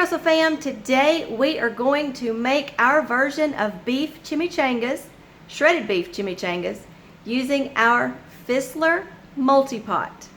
Russell fam, today we are going to make our version of beef chimichangas, shredded beef chimichangas, using our Fissler multi-pot.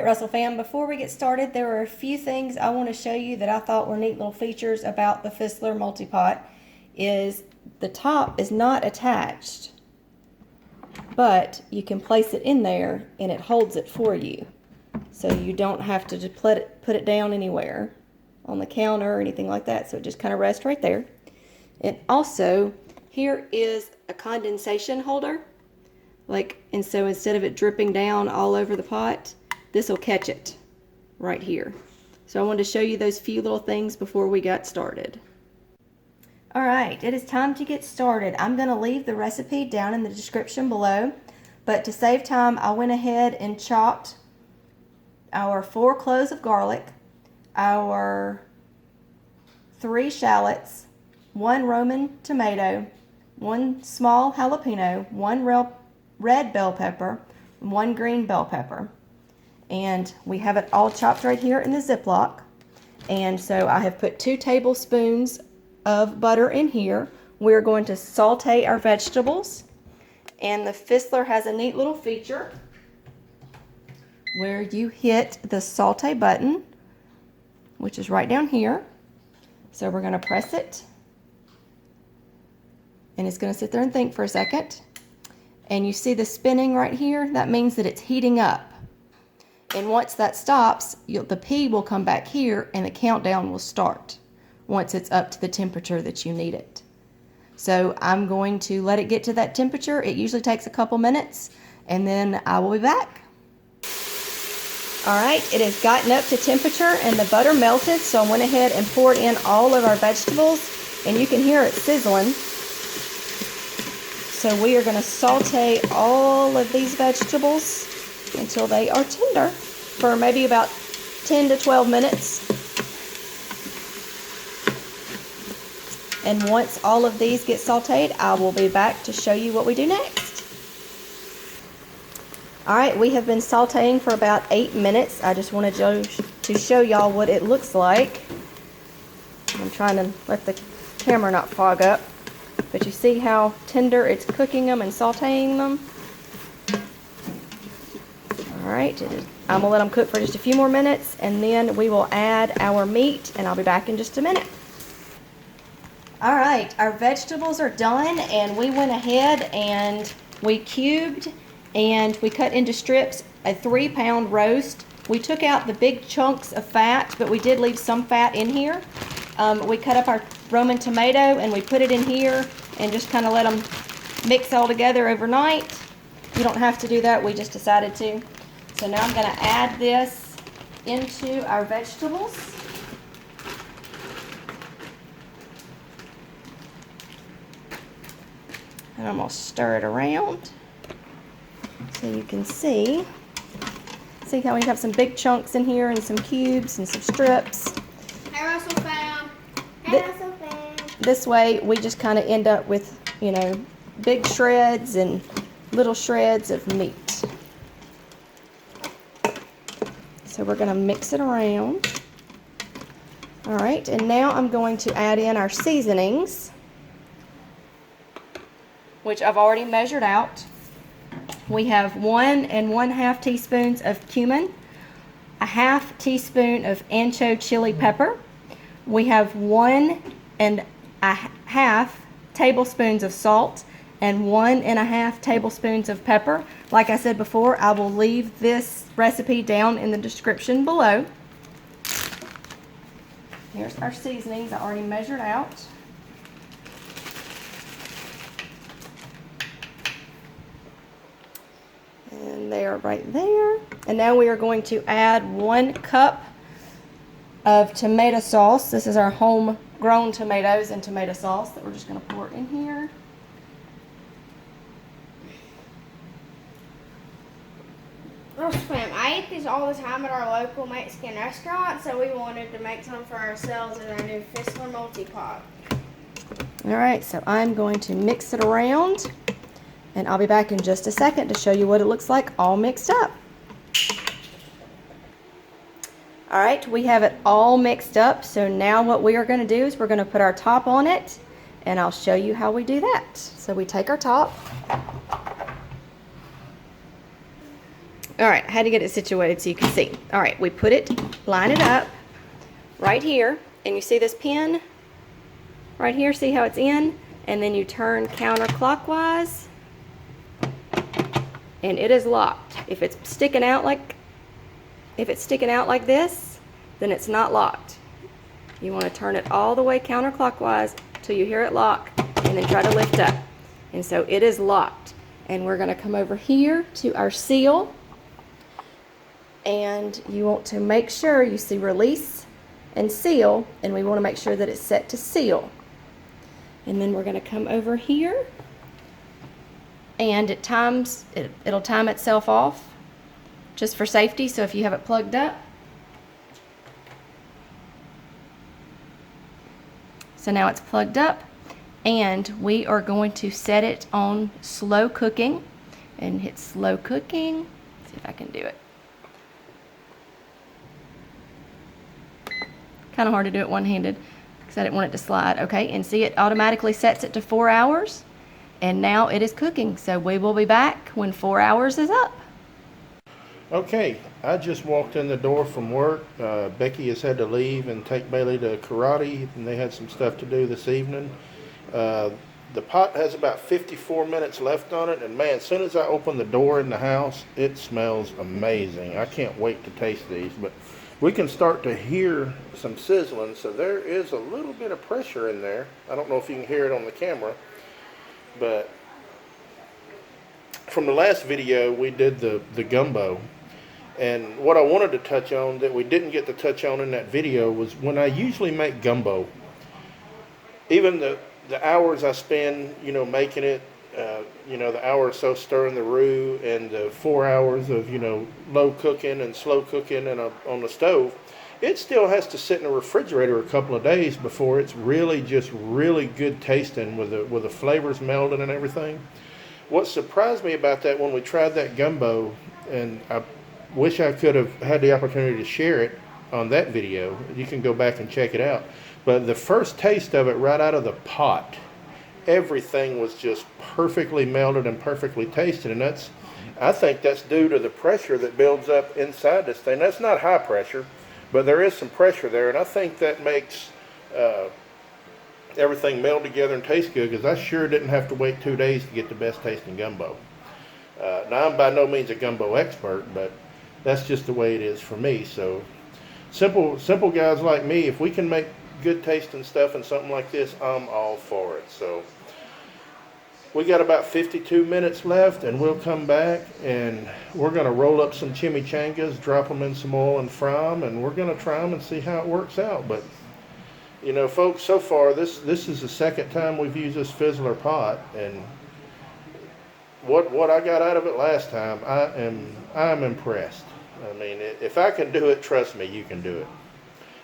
Russell fam, before we get started, there are a few things I want to show you that I thought were neat little features about the Fissler multi-pot. Is the top is not attached, but you can place it in there and it holds it for you, so you don't have to just put it down anywhere on the counter or anything like that. So it just kind of rests right there. And also here is a condensation holder, and so instead of it dripping down all over the pot, this will catch it right here. So I wanted to show you those few little things before we got started. All right, it is time to get started. I'm going to leave the recipe down in the description below, but to save time, I went ahead and chopped our 4 cloves of garlic, our 3 shallots, 1 Roma tomato, 1 small jalapeno, 1 red bell pepper, 1 green bell pepper. And we have it all chopped right here in the Ziploc. And so I have put 2 tablespoons of butter in here. We're going to saute our vegetables. And the Fissler has a neat little feature where you hit the saute button, which is right down here. So we're going to press it. And it's going to sit there and think for a second. And you see the spinning right here? That means that it's heating up. And once that stops, the pea will come back here and the countdown will start once it's up to the temperature that you need it. So I'm going to let it get to that temperature. It usually takes a couple minutes, and then I will be back. All right, it has gotten up to temperature and the butter melted, so I went ahead and poured in all of our vegetables, and you can hear it sizzling. So we are going to saute all of these vegetables until they are tender for maybe about 10 to 12 minutes. And once all of these get sauteed, I will be back to show you what we do next. All right, we have been sauteing for about 8 minutes. I just wanted to show y'all what it looks like. I'm trying to let the camera not fog up, but you see how tender it's cooking them and sauteing them. Alright, I'm going to let them cook for just a few more minutes, and then we will add our meat, and I'll be back in just a minute. Alright, our vegetables are done, and we went ahead and we cubed and we cut into strips a 3-pound roast. We took out the big chunks of fat, but we did leave some fat in here. We cut up our Roma tomato and we put it in here and just kind of let them mix all together overnight. You don't have to do that, we just decided to. So now I'm going to add this into our vegetables. And I'm going to stir it around so you can see. See how we have some big chunks in here and some cubes and some strips. Hey Russell fam. Hey Russell fam. This way we just kind of end up with, big shreds and little shreds of meat. So we're going to mix it around. All right, and now I'm going to add in our seasonings, which I've already measured out. We have 1 1/2 teaspoons of cumin, a 1/2 teaspoon of Ancho chili pepper. We have 1 1/2 tablespoons of salt and 1 1/2 tablespoons of pepper. Like I said before, I will leave this recipe down in the description below. Here's our seasonings I already measured out. And they are right there. And now we are going to add 1 cup of tomato sauce. This is our homegrown tomatoes and tomato sauce that we're just going to pour in here. Souspreme. I eat these all the time at our local Mexican restaurant, so we wanted to make some for ourselves in our new Fissler Multi Pot. All right, so I'm going to mix it around, and I'll be back in just a second to show you what it looks like all mixed up. All right, we have it all mixed up, so now what we are going to do is we're going to put our top on it, and I'll show you how we do that. So we take our top. All right, I had to get it situated so you can see. All right, we put it, line it up right here, and you see this pin right here, see how it's in? And then you turn counterclockwise, and it is locked. If it's sticking out like this, then it's not locked. You want to turn it all the way counterclockwise till you hear it lock, and then try to lift up. And so it is locked. And we're going to come over here to our seal, and you want to make sure you see release and seal, and we want to make sure that it's set to seal. And then we're going to come over here, and it'll time itself off just for safety. So if you have it plugged up, so now it's plugged up, and we are going to set it on slow cooking and hit slow cooking. Let's see if I can do it. Kind of hard to do it one-handed because I didn't want it to slide. Okay, and see, it automatically sets it to 4 hours, and now it is cooking. So we will be back when 4 hours is up. Okay, I just walked in the door from work. Becky has had to leave and take Bailey to karate, and they had some stuff to do this evening. The pot has about 54 minutes left on it, and man, as soon as I open the door in the house, it smells amazing. I can't wait to taste these, but we can start to hear some sizzling, so there is a little bit of pressure in there. I don't know if you can hear it on the camera, but from the last video we did the gumbo, and what I wanted to touch on that we didn't get to touch on in that video was when I usually make gumbo, even the hours I spend, making it, the hour or so stirring the roux, and the 4 hours of, low cooking and slow cooking and on the stove, it still has to sit in the refrigerator a couple of days before it's really good tasting with the flavors melding and everything. What surprised me about that when we tried that gumbo, and I wish I could have had the opportunity to share it on that video. You can go back and check it out. But the first taste of it right out of the pot, everything was just perfectly melded and perfectly tasted. And I think that's due to the pressure that builds up inside this thing. That's not high pressure, but there is some pressure there. And I think that makes everything meld together and taste good, because I sure didn't have to wait 2 days to get the best tasting gumbo. Now, I'm by no means a gumbo expert, but that's just the way it is for me. So simple guys like me, if we can make good tasting stuff and something like this, I'm all for it. So we got about 52 minutes left, and we'll come back and we're going to roll up some chimichangas, drop them in some oil and fry them, and we're going to try them and see how it works out. But folks, so far this is the second time we've used this Fissler pot, and what I got out of it last time, I'm impressed. I mean, if I can do it, trust me, you can do it.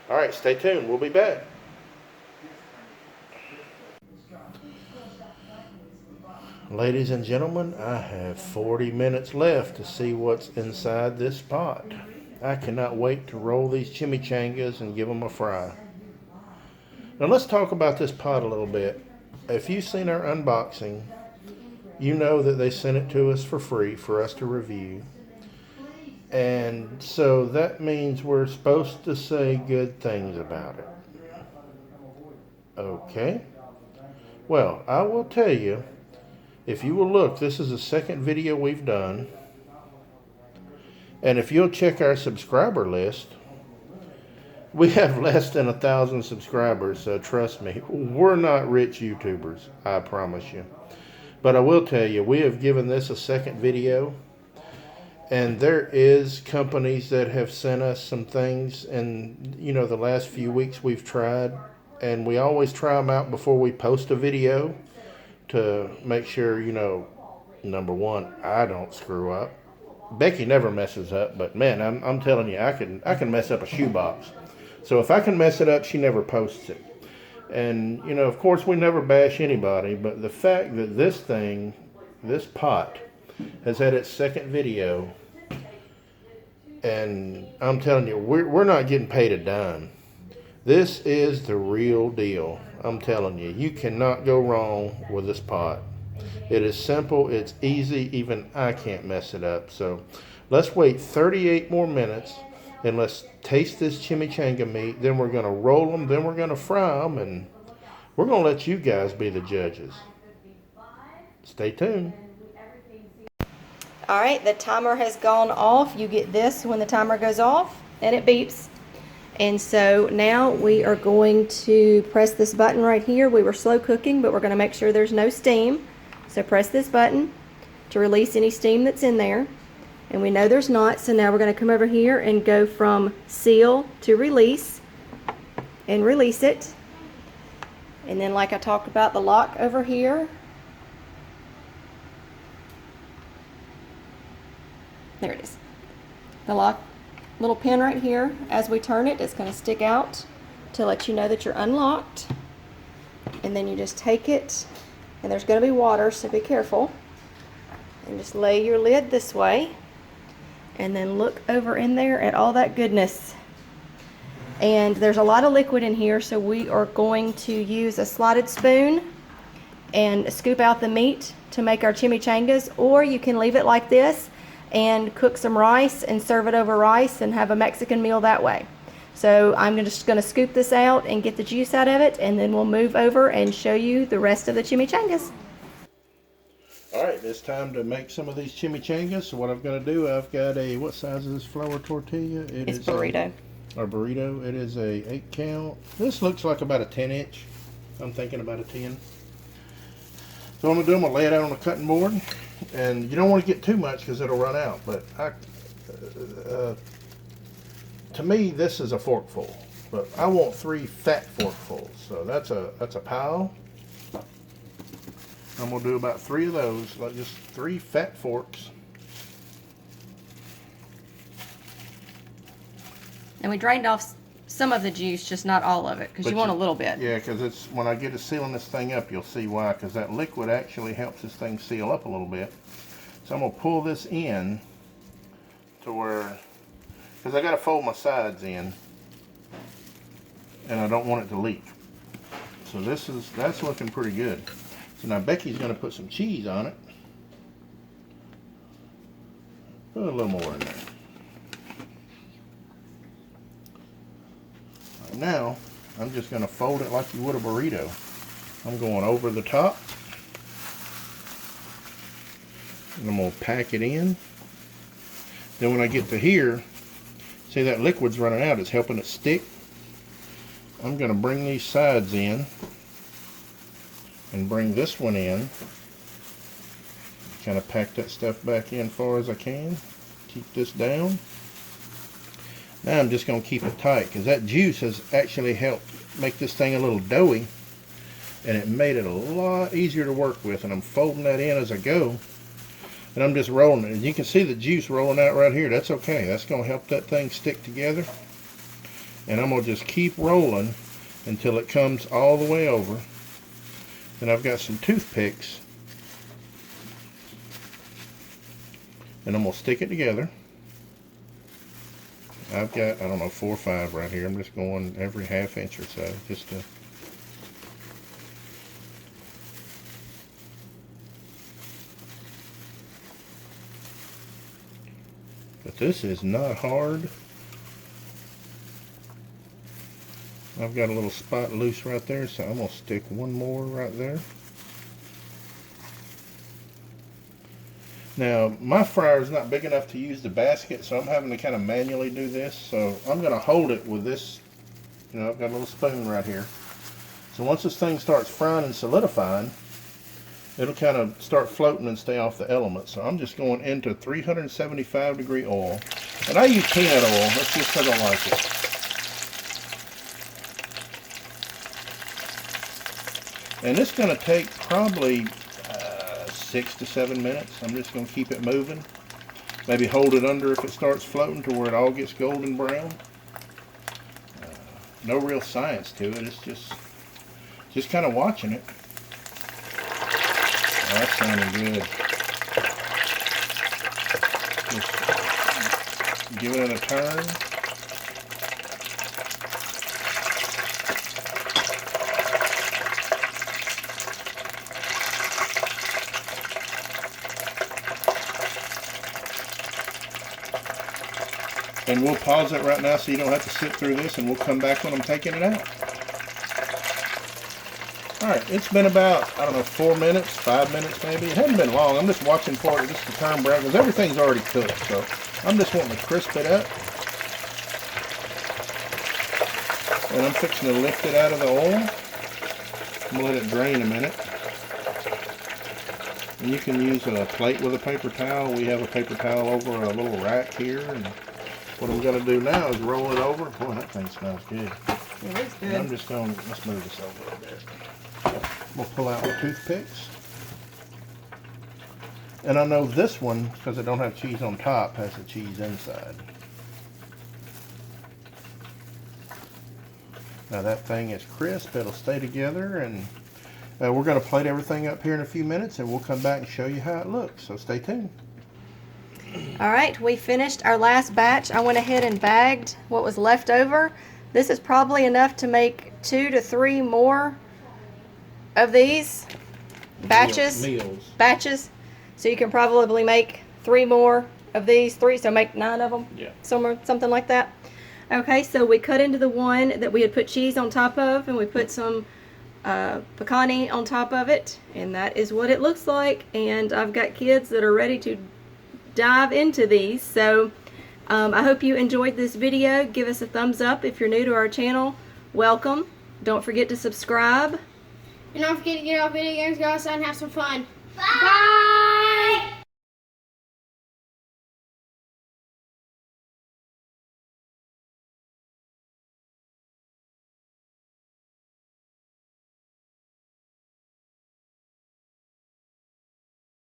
All right, stay tuned. We'll be back. Ladies and gentlemen, I have 40 minutes left to see what's inside this pot. I cannot wait to roll these chimichangas and give them a fry. Now let's talk about this pot a little bit. If you've seen our unboxing, you know that they sent it to us for free for us to review. And so that means we're supposed to say good things about it. Okay. Well, I will tell you, if you will look, this is the second video we've done. And if you'll check our subscriber list, we have less than 1,000 subscribers, so trust me, we're not rich YouTubers, I promise you. But I will tell you, we have given this a second video. And there is companies that have sent us some things, and the last few weeks we've tried, and we always try them out before we post a video to make sure, number one, I don't screw up, Becky never messes up, but man, I'm telling you, I can mess up a shoebox. So if I can mess it up, she never posts it. And you know, of course, we never bash anybody, but the fact that this pot, has had its second video, and I'm telling you, we're not getting paid a dime. This is the real deal. I'm telling you, you cannot go wrong with this pot. It is simple, it's easy, even I can't mess it up. So let's wait 38 more minutes and let's taste this chimichanga meat. Then we're going to roll them, then we're going to fry them, and we're going to let you guys be the judges. Stay tuned. All right, the timer has gone off. You get this when the timer goes off and it beeps. And so now we are going to press this button right here. We were slow cooking, but we're going to make sure there's no steam. So press this button to release any steam that's in there. And we know there's not, so now we're going to come over here and go from seal to release and release it. And then, like I talked about, the lock over here. There it is. The lock, little pin right here. As we turn it, it's going to stick out to let you know that you're unlocked. And then you just take it, and there's going to be water, so be careful. And just lay your lid this way. And then look over in there at all that goodness. And there's a lot of liquid in here, so we are going to use a slotted spoon and scoop out the meat to make our chimichangas, or you can leave it like this and cook some rice and serve it over rice and have a Mexican meal that way. So I'm just going to scoop this out and get the juice out of it, and then we'll move over and show you the rest of the chimichangas. All right, it's time to make some of these chimichangas. So what I'm going to do, I've got a, what size is this flour tortilla? It's burrito. Our burrito. It is a 8 count. This looks like about a 10 inch. I'm thinking about a 10. So what I'm going to do, I'm going to lay it out on a cutting board. And you don't want to get too much because it'll run out. But to me, this is a forkful. But I want 3 fat forkfuls. So that's a pile. I'm going to do about 3 of those, like just 3 fat forks. And we drained off some of the juice, just not all of it, because you want a little bit. Yeah, because it's, when I get to sealing this thing up, you'll see why, because that liquid actually helps this thing seal up a little bit. So I'm going to pull this in to where, because I got to fold my sides in, and I don't want it to leak. So that's looking pretty good. So now Becky's going to put some cheese on it. Put a little more in there. Right now, I'm just going to fold it like you would a burrito. I'm going over the top. And I'm going to pack it in. Then when I get to here, see that liquid's running out. It's helping it stick. I'm going to bring these sides in. And bring this one in. Kind of pack that stuff back in as far as I can. Keep this down. Now I'm just going to keep it tight because that juice has actually helped make this thing a little doughy. And it made it a lot easier to work with. And I'm folding that in as I go. And I'm just rolling it. And you can see the juice rolling out right here. That's okay. That's going to help that thing stick together. And I'm going to just keep rolling until it comes all the way over. And I've got some toothpicks, and I'm going to stick it together. I've got, I don't know, 4 or 5 right here. I'm just going every ½ inch or so, just to. But this is not hard. I've got a little spot loose right there, so I'm going to stick one more right there. Now, my fryer is not big enough to use the basket, so I'm having to kind of manually do this. So I'm going to hold it with this, you know, I've got a little spoon right here. So once this thing starts frying and solidifying, it'll kind of start floating and stay off the elements. So I'm just going into 375-degree oil. And I use peanut oil, that's just because I like it. And it's going to take probably 6 to 7 minutes. I'm just going to keep it moving. Maybe hold it under if it starts floating to where it all gets golden brown. No real science to it. It's just kind of watching it. Oh, that's sounding good. Just giving it a turn. And we'll pause it right now so you don't have to sit through this, and we'll come back when I'm taking it out. Alright, it's been about, I don't know, 4 minutes, 5 minutes maybe. It hasn't been long. I'm just watching for it just to turn brown because everything's already cooked. So I'm just wanting to crisp it up. And I'm fixing to lift it out of the oil. I'm going to let it drain a minute. And you can use a plate with a paper towel. We have a paper towel over a little rack here. And what I'm going to do now is roll it over. Boy, that thing smells good. It is good. And I'm just going to, let's move this over a bit. We'll pull out my toothpicks. And I know this one, because it don't have cheese on top, has the cheese inside. Now that thing is crisp. It'll stay together, and we're going to plate everything up here in a few minutes, and we'll come back and show you how it looks. So stay tuned. Alright, we finished our last batch. I went ahead and bagged what was left over. This is probably enough to make 2 to 3 more of these batches. Batches. So you can probably make 3 more of these, so make 9 of them. Yeah. Something like that. Okay, so we cut into the one that we had put cheese on top of, and we put some pecani on top of it, and that is what it looks like. And I've got kids that are ready to dive into these. So I hope you enjoyed this video. Give us a thumbs up if you're new to our channel. Welcome. Don't forget to subscribe. And don't forget to get off video games, go outside and have some fun. Bye!